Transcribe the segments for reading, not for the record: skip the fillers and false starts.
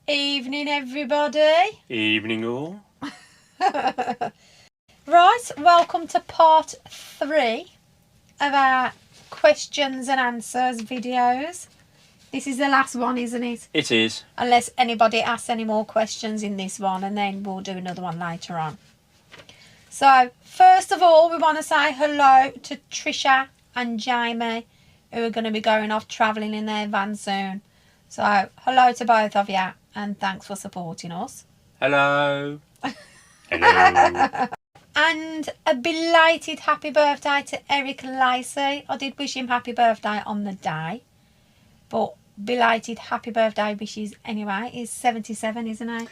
Evening, everybody. Evening all. Right, welcome to part 3 of our questions and answers videos. This is the last one, isn't it? It is. Unless anybody asks any more questions in this one, and then we'll do another one later on. So, first of all, we want to say hello to Trisha and Jamie, who are going to be going off travelling in their van soon. So, hello to both of you, and thanks for supporting us. Hello. Hello. And a belated happy birthday to Eric Lacey. I did wish him happy birthday on the day, but belated happy birthday wishes anyway. He's 77, isn't he?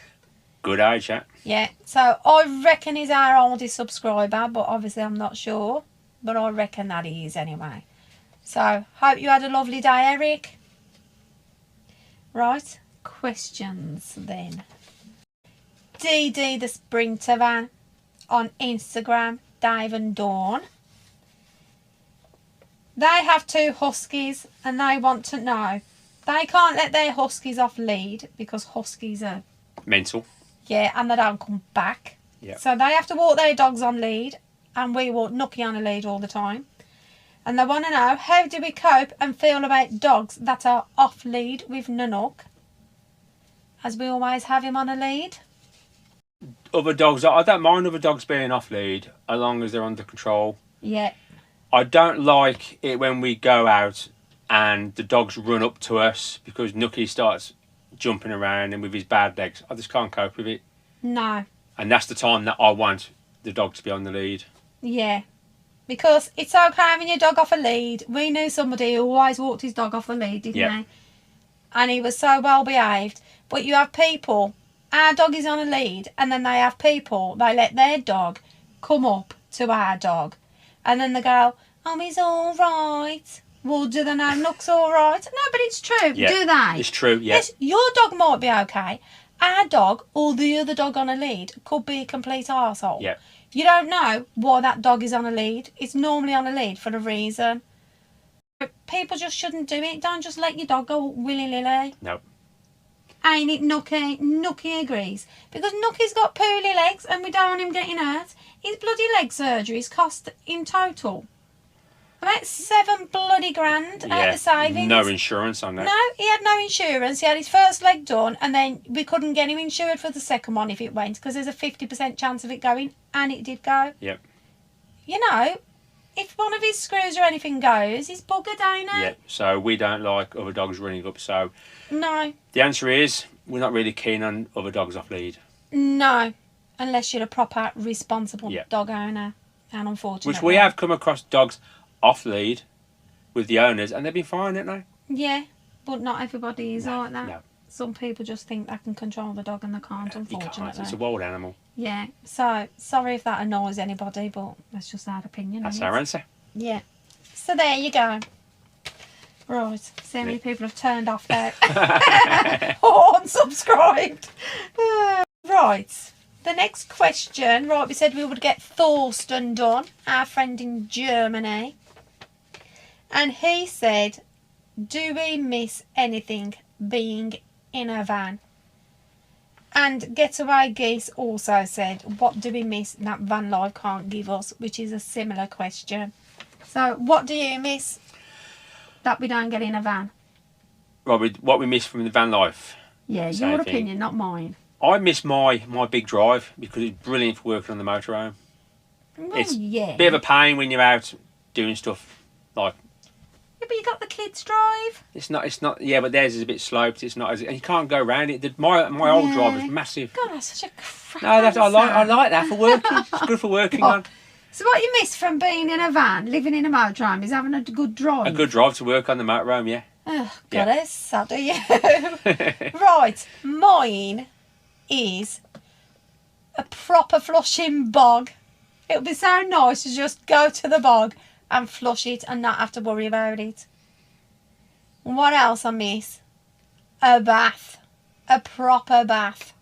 Good age, yeah. Yeah, so I reckon he's our oldest subscriber, but obviously I'm not sure. But I reckon that he is anyway. So, hope you had a lovely day, Eric. Right, questions then. DD the Sprinter Van on Instagram, Dave and Dawn. They have 2 huskies and they want to know. They can't let their huskies off lead because huskies are... Mental. Yeah, and they don't come back. Yeah. So they have to walk their dogs on lead, and we walk Nookie on a lead all the time. And they want to know, how do we cope and feel about dogs that are off lead with Nanook, as we always have him on a lead? Other dogs, I don't mind other dogs being off lead, as long as they're under control. Yeah. I don't like it when we go out and the dogs run up to us because Nookie starts jumping around and with his bad legs. I just can't cope with it. No. And that's the time that I want the dog to be on the lead. Yeah. Because it's okay having your dog off a lead. We knew somebody who always walked his dog off a lead, didn't they? And he was so well behaved. But you have people, our dog is on a lead, and then they have people, they let their dog come up to our dog. And then they go, oh, he's all right. Well, do they know Nook's all right? No, but it's true, Yeah, do they? it's true, yeah. Yes, your dog might be okay. Our dog or the other dog on a lead could be a complete arsehole. Yeah. You don't know why that dog is on a lead. It's normally on a lead for a reason. People just shouldn't do it. Don't just let your dog go willy-nilly. No. Ain't it, Nookie? Nookie agrees. Because Nookie's got poorly legs and we don't want him getting hurt. His bloody leg surgeries cost in total about $7 bloody grand out of savings. No insurance on that. No, he had no insurance. He had his first leg done and then we couldn't get him insured for the second one if it went, because there's a 50% chance of it going, and it did go. Yep. You know, if one of his screws or anything goes, he's buggered, ain't he? Yeah, so we don't like other dogs running up. So No. the answer is we're not really keen on other dogs off lead. No. Unless you're a proper responsible Yeah. dog owner. And unfortunately. Which we have come across dogs off lead with the owners and they've been fine, haven't they? Yeah, but not everybody is No, like that. no. Some people just think they can control the dog and they can't, You unfortunately. can't. It's a wild animal. Yeah, so sorry if that annoys anybody, but that's just our opinion. That's isn't our it? answer. Yeah. So there you go. Right, see how many people have turned off there or unsubscribed. Right, the next question. Right, we said we would get Thorsten done, our friend in Germany. And he said, do we miss anything being in a van? And Getaway Geese also said, what do we miss that van life can't give us? Which is a similar question. So, what do you miss that we don't get in a van? Robert, what we miss from the van life? Yeah, Same your thing. opinion, not mine. I miss my big drive because it's brilliant for working on the motorhome. Well, It's yeah. a bit of a pain when you're out doing stuff like... Yeah, but you got the kids' drive. It's not. Yeah, but theirs is a bit sloped. It's not as, and you can't go around it. My old drive was massive. God, that's such a crap No, that's, I answer. like that for working. It's good for working on. So what you miss from being in a van, living in a motorhome, is having a good drive. A good drive to work on the motorhome, yeah. Oh, Yeah. goddess, so do you. Right, mine is a proper flushing bog. It would be so nice to just go to the bog and flush it and not have to worry about it. What else I miss? A bath. A proper bath.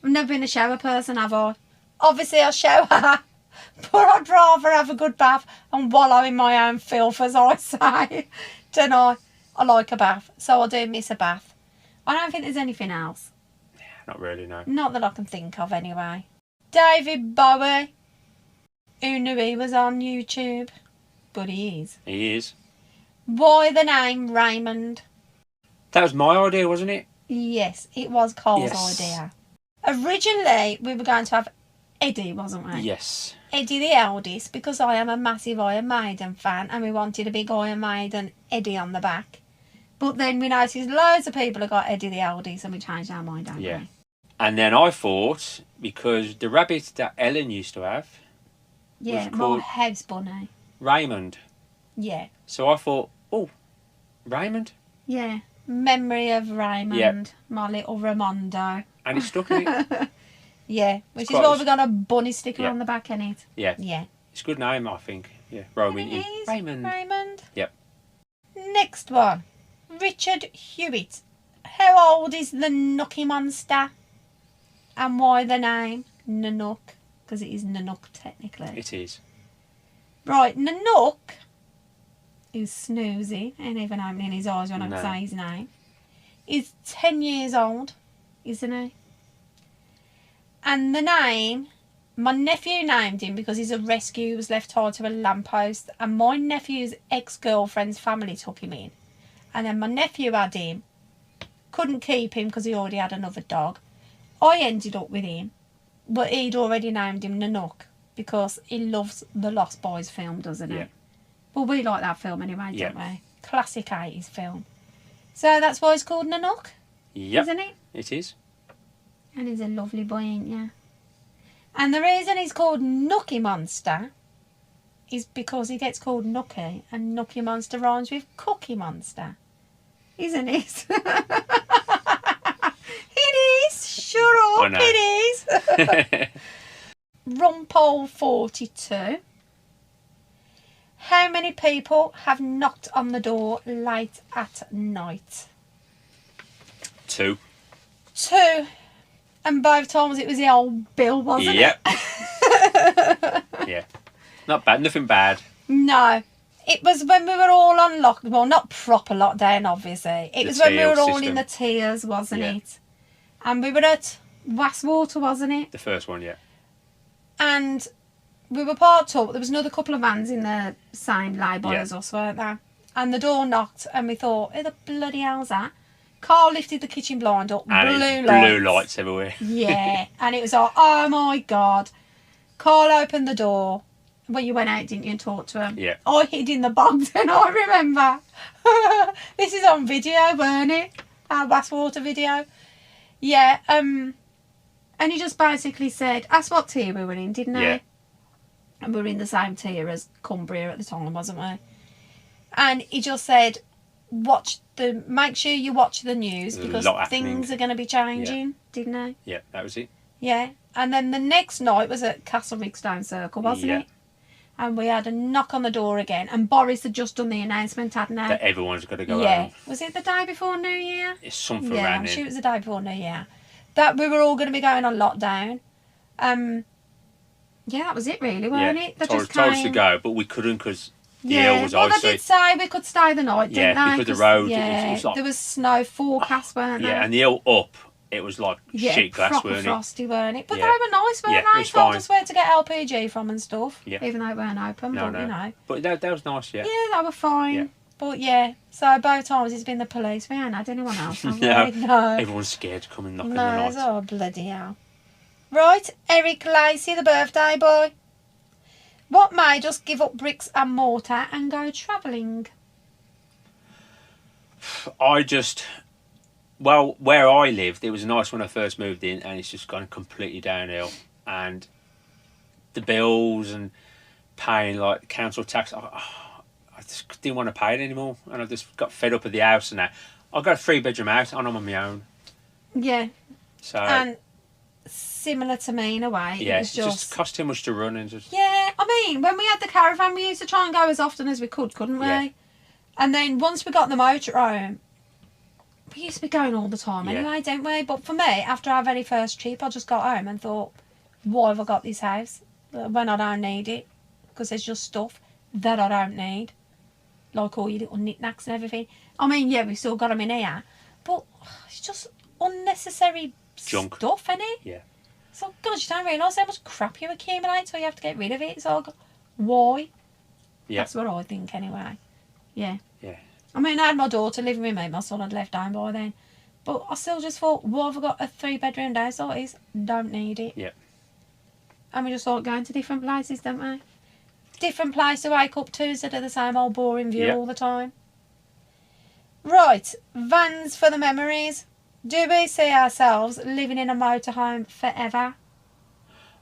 I've never been a shower person, have I? Obviously I shower, but I'd rather have a good bath and wallow in my own filth, as I say. Don't I? I like a bath, so I do miss a bath. I don't think there's anything else. not really, no. Not that I can think of anyway. David Bowie, who knew he was on YouTube? But he is. He is. Why the name Raymond? That was my idea, wasn't it? Yes, it was Cole's idea. Originally, we were going to have Eddie, wasn't we? Yes. Eddie the eldest, because I am a massive Iron Maiden fan, and we wanted a big Iron Maiden Eddie on the back. But then we noticed loads of people have got Eddie the eldest, and we changed our mind, don't we? And then I thought, because the rabbit that Helen used to have Yeah, was called my house bunny. Raymond. Yeah. So I thought, oh, Raymond? Yeah. Memory of Raymond, Yep. my little Ramondo. And it stuck in it. Yeah, which It's is quite- why we got a bunny sticker Yeah. on the back, in it. Yeah. Yeah. It's a good name, I think. Yeah, Roman. It is. Raymond. Raymond. Yep. Next one. Richard Hewitt. How old is the Nokia Monster? And why the name Nanook? Because it is Nanook, technically. It is. Right, Nanook is snoozy, ain't even opening his eyes when I No. say his name. He's 10 years old, isn't he? And the name, my nephew named him because he's a rescue who was left tied to a lamppost, and my nephew's ex-girlfriend's family took him in. And then my nephew had him, couldn't keep him because he already had another dog. I ended up with him, but he'd already named him Nanook because he loves the Lost Boys film, doesn't he? Yeah. Well, we like that film anyway, Yeah. don't we? Classic 80s film. So that's why it's called Nanook, Yep. isn't it? It is. And he's a lovely boy, ain't you? And the reason he's called Nokia Monster is because he gets called Nookie, and Nokia Monster rhymes with Cookie Monster. Isn't it? It is! Sure up, know. it is! Rumpole 42. How many people have knocked on the door late at night? 2. 2. And both times it was the old Bill, wasn't Yep. it? Yeah. Not bad. Nothing bad. No. It was when we were all on lockdown. Well, not proper lockdown, obviously. It The was when we were tier all system. in the tiers, wasn't Yeah. it? And we were at Westwater, wasn't it? The first one, yeah. And we were parked up. There was another couple of vans in the same label Yeah. as us, weren't there? And the door knocked, and we thought, who the bloody hell's that? Carl lifted the kitchen blind up, And blue it's lights. blue lights everywhere. Yeah, and it was like, oh my God. Carl opened the door. Well, you went out, didn't you, and talked to him? Yeah. I hid in the box, and I remember. This is on video, weren't it? Our Basswater video. Yeah, and he just basically said, asked what tier we were in, didn't he? Yeah. And we were in the same tier as Cumbria at the time, wasn't we? And he just said, make sure you watch the news There's a because lot happening. things are going to be changing, didn't he? Yeah, that was it. Yeah. And then the next night was at Castle Rigstone Circle, wasn't Yeah. it? And we had a knock on the door again. And Boris had just done the announcement, hadn't he? That everyone's got to go Yeah. home. Was it the day before New Year? It's something Yeah, around I'm there. sure it was the day before New Year. That we were all going to be going on lockdown. Yeah, that was it really, weren't it? They told just us to came- go, but we couldn't because the Yeah, hill was well, they icy. did say we could stay the night, didn't Yeah, they? because the road, it yeah, was like- there was snow forecast, weren't there? Yeah, and the hill up, it was like Yeah, shit glass, proper weren't it? frosty, weren't it? But Yeah. they were nice, weren't Yeah, it they? was Told fine. us where to get LPG from and stuff. Yeah. Even though they weren't open, No, but no. you know. But that was nice, yeah. Yeah, they were fine. Yeah. But yeah, so both times it's been the police. We ain't had anyone else, have No. we? No. Everyone's scared to come and knock in the No, night. oh bloody hell. Right, Eric Lacey, the birthday boy. What made us give up bricks and mortar and go travelling? Well, where I lived, it was nice when I first moved in, and it's just gone completely downhill. And the bills and paying like council tax, I just didn't want to pay it anymore, and I just got fed up of the house and that. I got a 3-bedroom house, and I'm on my own. Yeah, So and similar to me in a way. yeah, It was it just cost too much to run and just Yeah, I mean, when we had the caravan, we used to try and go as often as we could, couldn't we? Yeah. And then once we got the motorhome, we used to be going all the time Yeah. anyway, don't we? But for me, after our very first trip, I just got home and thought, why have I got this house when I don't need it? Because there's just stuff that I don't need. Like all your little knickknacks and everything. I mean, yeah, we still got them in here. But it's just unnecessary Junk. stuff, innit? Yeah. So, God, you don't realise how much crap you accumulate, so you have to get rid of it. So, why? Yeah. That's what I think, anyway. Yeah. Yeah. I mean, I had my daughter living with me. My son had left home by then. But I still just thought, why have I got a 3-bedroom house like this? Don't need it. Yeah. And we just like going to different places, don't we? Different place to wake up to instead of the same old boring view Yeah. all the time. Right, vans for the memories. Do we see ourselves living in a motorhome forever?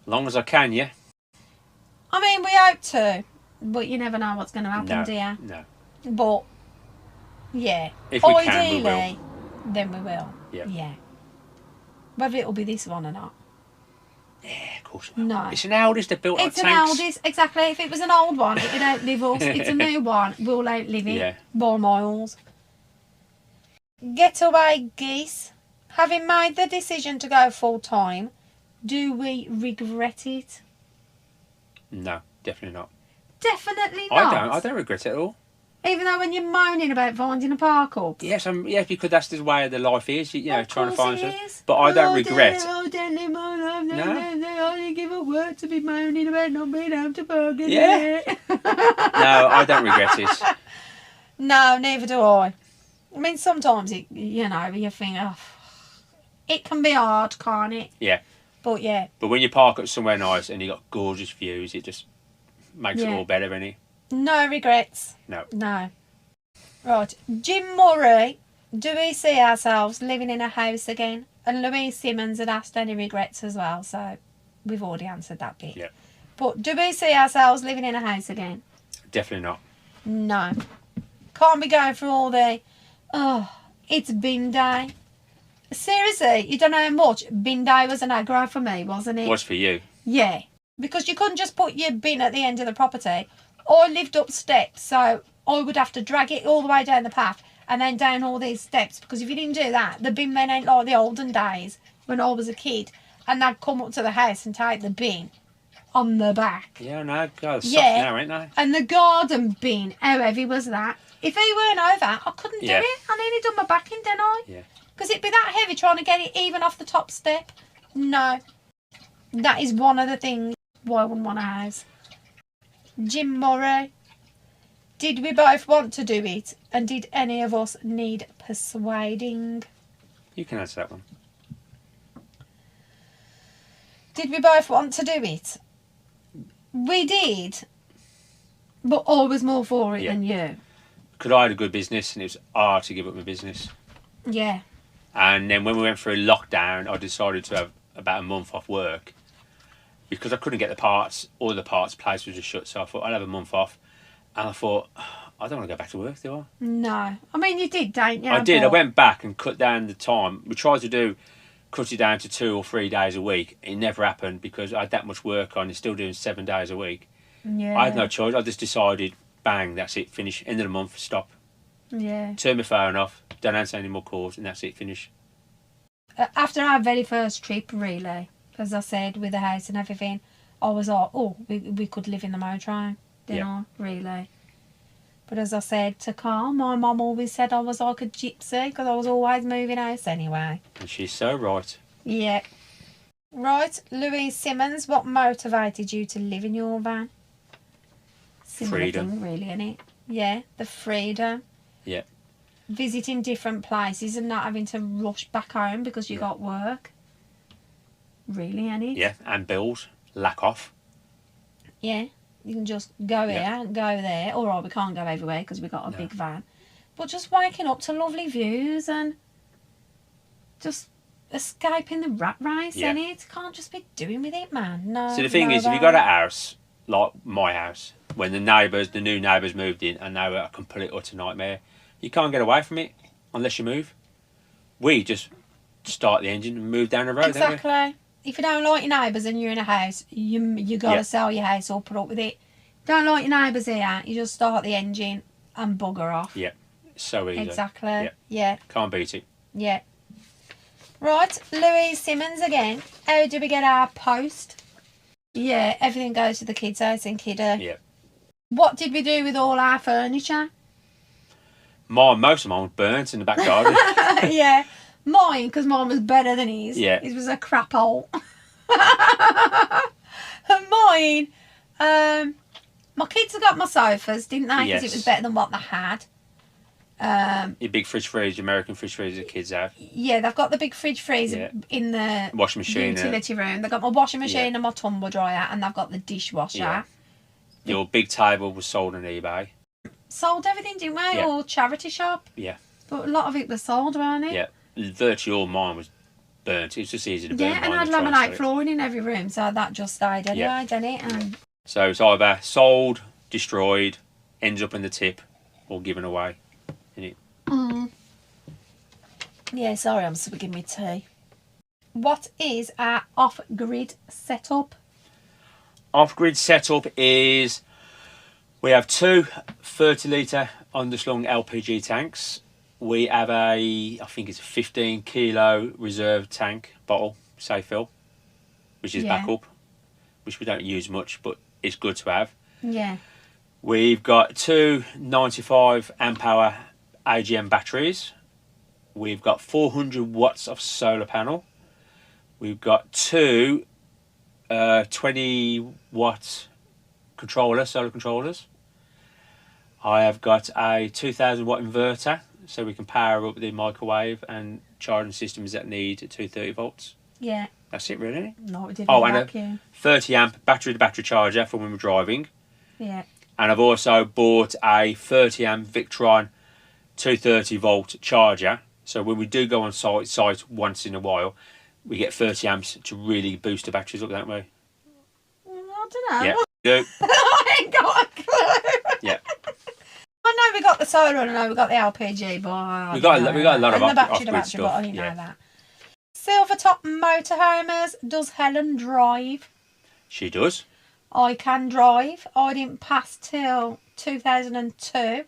Long as I can, yeah. I mean, we hope to, but you never know what's going to happen, No. do you? No. But, yeah. If we ideally, can, we will. then we will. Yeah. Yeah. Whether it'll be this one or not. Yeah, of course it will. No. It's an Aldi's that built It's our an tanks. Aldi's, exactly. If it was an old one, it'd outlive us. It's a new one, we'll outlive it. Yeah. By miles. Getaway geese. Having made the decision to go full time, do we regret it? No, definitely not. Definitely not. I don't regret it at all. Even though when you're moaning about finding a park up. Yes, yes, because that's the way the life is. You know, Of trying to course find it something. is. But I don't regret. I don't live my life. No. I only give a word to be moaning about not being able to park in Yeah. there. No, I don't regret it. No, neither do I. I mean, sometimes it, you know, you think, oh, it can be hard, can't it? Yeah. But yeah. But when you park up somewhere nice and you got gorgeous views, it just makes it Yeah. all better, innit? No regrets. No. No. Right. Jim Murray, do we see ourselves living in a house again? And Louise Simmons had asked any regrets as well, so we've already answered that bit. Yeah. But do we see ourselves living in a house again? Definitely not. No. Can't be going through all the, oh, it's bin day. Seriously, you don't know how much bin day was an aggro for me, wasn't it? Was for you. Yeah. Because you couldn't just put your bin at the end of the property. I lived up steps, so I would have to drag it all the way down the path and then down all these steps, because if you didn't do that, the bin men ain't like the olden days when I was a kid, and they'd come up to the house and take the bin on the back. Yeah, no, God, soft Yeah. now, ain't they? And the garden bin, how heavy was that? If he weren't over, I couldn't do Yeah. it. I nearly done my back in, didn't I? Yeah. Because it'd be that heavy trying to get it even off the top step. No. That is one of the things why I wouldn't want a house. Jim Murray. Did we both want to do it? And did any of us need persuading? You can answer that one. Did we both want to do it? We did. But I was more for it Yeah. than you. Because I had a good business and it was hard to give up my business. Yeah. And then when we went through lockdown, I decided to have about a month off work because I couldn't get the parts. All the parts place was just shut, so I thought I'd have a month off. And I thought, I don't want to go back to work, do I? No. I mean, you did, don't you? I did. I But- went back and cut down the time. We tried to cut it down to 2 or 3 days a week. It never happened because I had that much work on and still doing 7 days a week. Yeah. I had no choice. I just decided, bang, that's it, finish. End of the month, stop. Yeah. Turn my phone off, don't answer any more calls, and that's it, finish. After our very first trip, really, as I said, with the house and everything, I was like, oh, we could live in the motorhome, didn't I? Really. But as I said to Carl, my mum always said I was like a gypsy because I was always moving house anyway. And she's so right. Yeah. Right, Louise Simmons, what motivated you to live in your van? Similar Freedom. thing, really, innit? Yeah, the freedom. Yeah. Visiting different places and not having to rush back home because you got work. Really, innit? Yeah, and bills, lack off. Yeah, you can just go Yeah. here, go there. All right, we can't go everywhere because we've got a big van. But just waking up to lovely views and just escaping the rat race, Yeah. innit? Can't just be doing with it, man. No. So the thing no, is, if you got a house, like my house, when the new neighbours moved in and they were a complete utter nightmare, you can't get away from it unless you move. We just start the engine and move down the road, don't we? Exactly. If you don't like your neighbours and you're in a house, you got to sell your house or put up with it. Don't like your neighbours here, you just start the engine and bugger off. Yeah, so easy. Exactly. Yeah. Can't beat it. Yeah. Right, Louise Simmons again. How do we get our post? Yeah, everything goes to the kids' house in Kidder. Yeah. What did we do with all our furniture? Most of mine was burnt in the back garden. Yeah. Mine, because mine was better than his. Yeah. His was a crap hole. And mine, my kids have got my sofas, didn't they? Because it was better than what they had. Your big fridge freezer, American fridge freezer the kids have. Yeah, they've got the big fridge freezer in the washing machine, utility room. They've got my washing machine and my tumble dryer, and they've got the dishwasher. Yeah. Your big table was sold on eBay. Sold everything, didn't we? Yeah. Or charity shop. Yeah. But a lot of it was sold, weren't it? Yeah. Virtually all mine was burnt. It's just easy to burn. Yeah, and I had laminate flooring in every room, so that just stayed anyway, didn't it? And so it's either sold, destroyed, ends up in the tip, or given away. Innit? Yeah, sorry, I'm swigging my tea. What is our off-grid setup? Off-grid setup is we have two 30-litre underslung LPG tanks. We have I think it's a 15 kilo reserve tank bottle, safe fill, which is backup, which we don't use much, but it's good to have. Yeah. We've got two 95 amp hour AGM batteries. We've got 400 watts of solar panel. We've got two 20 watt solar controllers. I have got a 2000 watt inverter, so we can power up the microwave and charging systems that need 230 volts. Yeah. That's it, really. No, it didn't. And a 30 amp battery to battery charger for when we're driving. Yeah. And I've also bought a 30 amp Victron 230 volt charger. So when we do go on site once in a while, we get 30 amps to really boost the batteries up, don't we? I don't know. Yeah, we do. I ain't got a clue. Yeah. I know we got the solar and I know we got the LPG, but we got a lot of and the battery off-grid stuff, but I didn't know that. Silvertop motorhomers, does Helen drive? She does. I can drive. I didn't pass till 2002.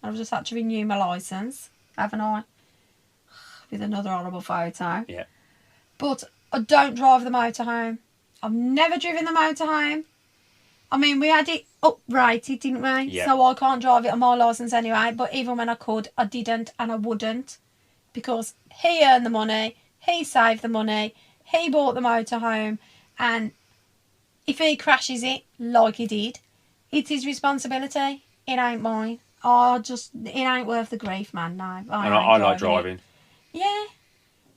I've just had to renew my licence, haven't I? With another horrible photo. Yeah. But I don't drive the motorhome. I've never driven the motorhome. I mean, we had it uprated, didn't we? Yeah. So I can't drive it on my licence anyway. But even when I could, I didn't and I wouldn't. Because he earned the money, he saved the money, he bought the motorhome. And if he crashes it, like he did, it's his responsibility. It ain't mine. It ain't worth the grief, man, no. I like driving. Yeah.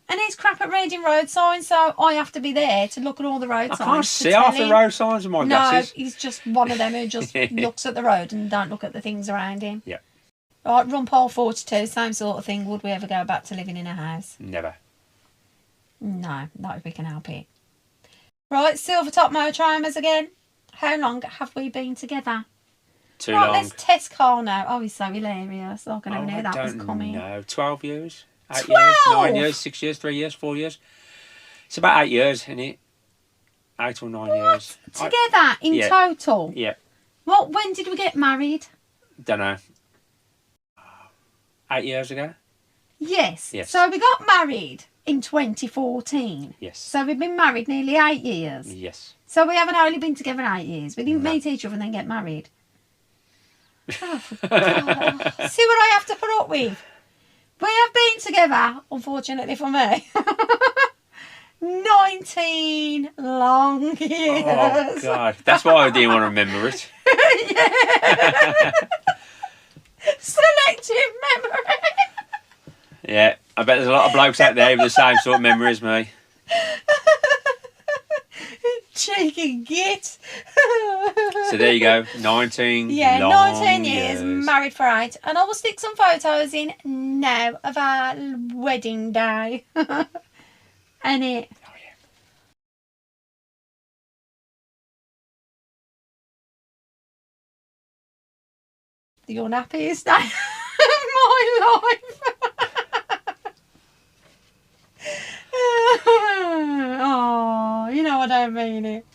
And he's crap at reading road signs, so I have to be there to look at all the road signs. I can't see half the road signs with my glasses. No, he's just one of them who just looks at the road and don't look at the things around him. Yeah. Right, Rumpole 42, same sort of thing. Would we ever go back to living in a house? Never. No, not if we can help it. Right, Silvertop motorhomers again. How long have we been together? Too right, long. Let's test Carl now. Oh, he's so hilarious. I never knew that was coming. No, 12 years. 8 12? years, 9 years, 6 years, 3 years, 4 years. It's about 8 years, isn't it? 8 or 9 years. Together in total? Yeah. When did we get married? Don't know. 8 years ago? Yes. So we got married in 2014. Yes. So we've been married nearly 8 years. Yes. So we haven't only been together 8 years. We didn't meet each other and then get married. Oh, for God. See what I have to put up with? We have been together, unfortunately for me, 19 long years. Oh, God. That's why I didn't want to remember it. Yeah. Selective memory. Yeah. I bet there's a lot of blokes out there with the same sort of memory as me. Cheeky git. So there you go. 19 Yeah, long 19 years, married for 8. And I will stick some photos in now of our wedding day. And it. Oh, yeah. The unhappiest day of my life. Oh, you know I don't mean it.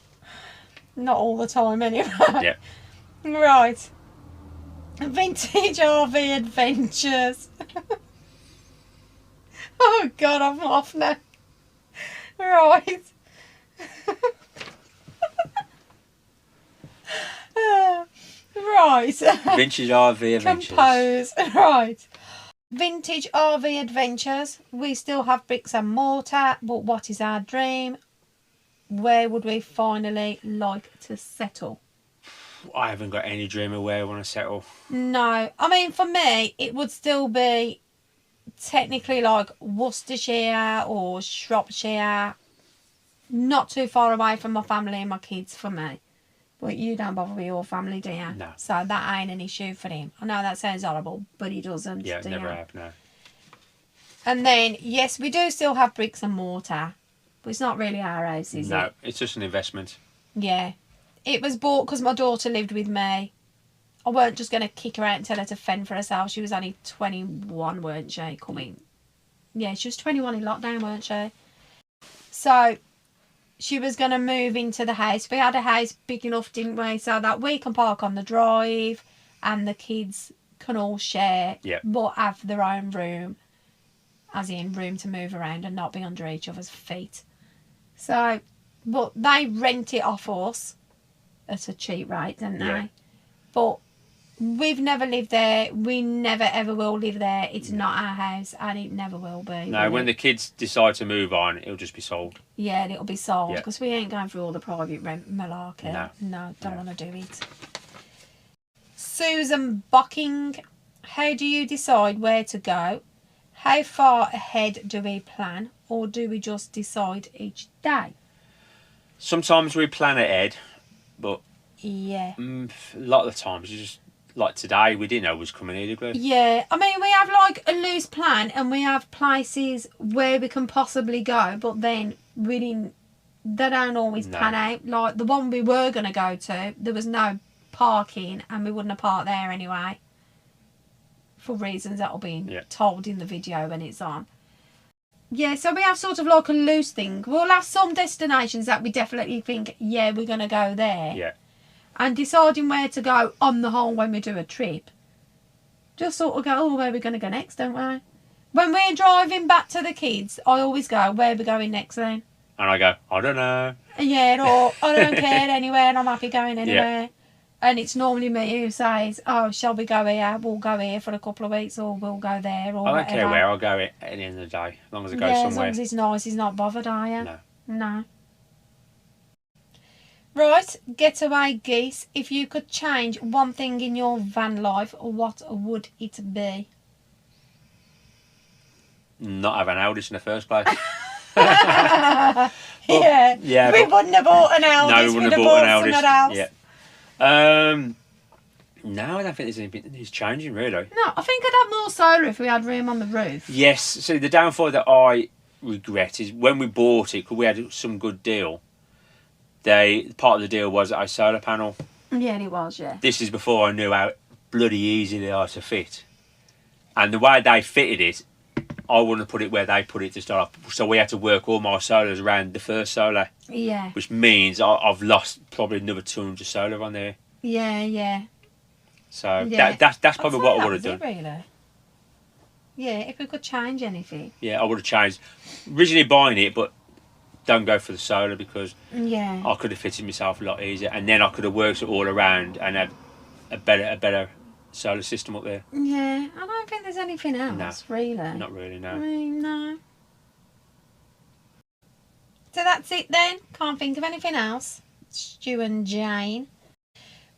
Not all the time anyway. Yeah. Right. Vintage RV adventures. Oh God, I'm off now. Right. Right. Vintage RV adventures. Compose. Right. Vintage RV adventures. We still have bricks and mortar, but what is our dream? Where would we finally like to settle? I haven't got any dream of where I want to settle. No. I mean, for me, it would still be technically like Worcestershire or Shropshire. Not too far away from my family and my kids for me. But you don't bother with your family, do you? No. So that ain't an issue for him. I know that sounds horrible, but he doesn't. Yeah, do never you? have, no. And then, yes, we do still have bricks and mortar. But it's not really our house, is it? No, it's just an investment. Yeah. It was bought because my daughter lived with me. I weren't just going to kick her out and tell her to fend for herself. She was only 21, weren't she? Coming. Yeah, she was 21 in lockdown, weren't she? So she was going to move into the house. We had a house big enough, didn't we? So that we can park on the drive and the kids can all share, but have their own room. As in room to move around and not be under each other's feet. So, but they rent it off us at a cheap rate, don't they? But we've never lived there. We never ever will live there. It's not our house and it never will be. No, when the kids decide to move on, it'll just be sold. Yeah, it'll be sold because we ain't going through all the private rent malarkey. No, don't want to do it. Susan Bucking, how do you decide where to go? How far ahead do we plan, or do we just decide each day? Sometimes we plan ahead, but yeah, a lot of the times, you just like today, we didn't know it was coming either, did we? Yeah, I mean, we have like a loose plan, and we have places where we can possibly go, but then we didn't. They don't always pan out. Like the one we were going to go to, there was no parking, and we wouldn't have parked there anyway. For reasons that will be told in the video when it's on. Yeah, so we have sort of like a loose thing. We'll have some destinations that we definitely think, yeah, we're going to go there. Yeah. And deciding where to go on the whole when we do a trip. Just sort of go, oh, where are we going to go next, don't we? When we're driving back to the kids, I always go, where are we going next then? And I go, I don't know. Yeah, or I don't care anywhere and I'm happy going anywhere. Yeah. And it's normally me who says, oh, shall we go here? We'll go here for a couple of weeks or we'll go there or I don't care where, I'll go at the end of the day. As long as I go somewhere. As long as it's nice, he's not bothered, are you? No. No. Right, getaway geese. If you could change one thing in your van life, what would it be? Not have an Eldest in the first place. Yeah. We wouldn't have bought an Eldest. No, we wouldn't have bought an Eldest. Else. Yeah. No, I don't think there's anything that needs changing, really. No, I think I'd have more solar if we had room on the roof. Yes, so the downfall that I regret is when we bought it, because we had some good deal, part of the deal was a solar panel. Yeah, it was, yeah. This is before I knew how bloody easy they are to fit. And the way they fitted it, I wouldn't have put it where they put it to start off. So we had to work all my solars around the first solar. Yeah. Which means I've lost probably another 200 solar on there. Yeah, yeah. So that's probably what I would have done. Really? Yeah, if we could change anything. Yeah, I would have changed. Originally buying it, but don't go for the solar because I could have fitted myself a lot easier, and then I could have worked it all around and had a better solar system up there. Yeah, I don't think there's anything else, really. Not really, no. I mean, no. So that's it then. Can't think of anything else. Stu and Jane.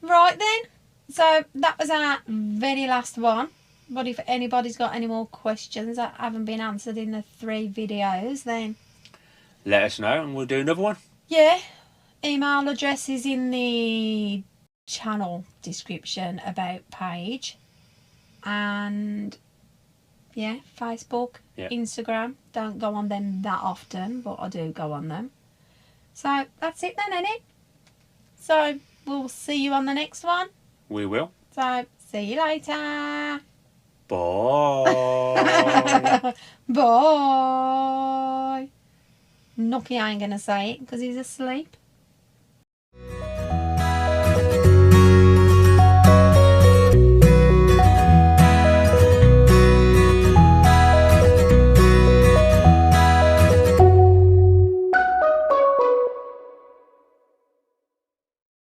Right then. So that was our very last one. But if anybody's got any more questions that haven't been answered in the 3 videos, then let us know and we'll do another one. Yeah. Email address is in the channel description about page. And yeah, Facebook, Instagram. Don't go on them that often, but I do go on them. So that's it then, innit? So we'll see you on the next one. We will. So see you later. Bye. Bye. Nokia ain't gonna say it because he's asleep.